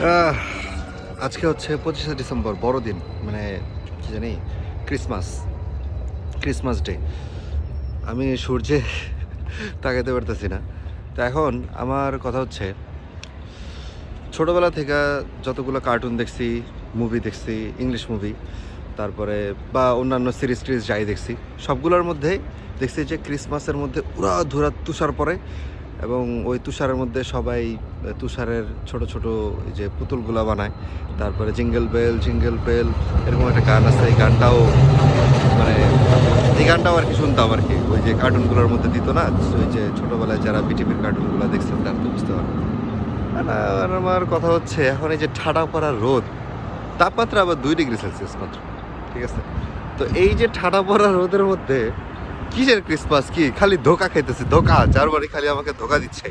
আহ, আজকে হচ্ছে 25শে ডিসেম্বর, বড়দিন, মানে কি জানি, ক্রিসমাস ক্রিসমাস ডে। আমি সূর্যে তাকাতে পারতেছি না। তো এখন আমার কথা হচ্ছে, ছোটোবেলা থেকে যতগুলো কার্টুন দেখছি, মুভি দেখছি, ইংলিশ মুভি, তারপরে বা অন্যান্য সিরিজ টিরিজ যাই দেখছি, সবগুলোর মধ্যেই দেখছি যে ক্রিসমাসের মধ্যে উড়াধুরা তুষার পড়ে, এবং ওই তুষারের মধ্যে সবাই তুষারের ছোট ছোট এই যে পুতুলগুলা বানায়। তারপরে জিঙ্গেল বেল জিঙ্গেল বেল এরকম একটা গান আছে, এই গানটাও মানে এই গানটাও আর কি শুনতাম আর কি, ওই যে কার্টুনগুলোর মধ্যে দিত না, ওই যে ছোটোবেলায় যারা বিটিভির কার্টুনগুলো দেখছেন তারা তো বুঝতে পারবেন। আর আমার কথা হচ্ছে, এখন এই যে ঠাডা পড়া রোদ, তাপমাত্রা আবার 2 ডিগ্রি সেলসিয়াস মাত্র, ঠিক আছে? তো এই যে ঠাডা পড়া রোদের মধ্যে কিসের ক্রিসমাস, কি খালি ধোকা খাইতেছে, ধোকা, যার বাড়ি খালি আমাকে ধোকা দিচ্ছে।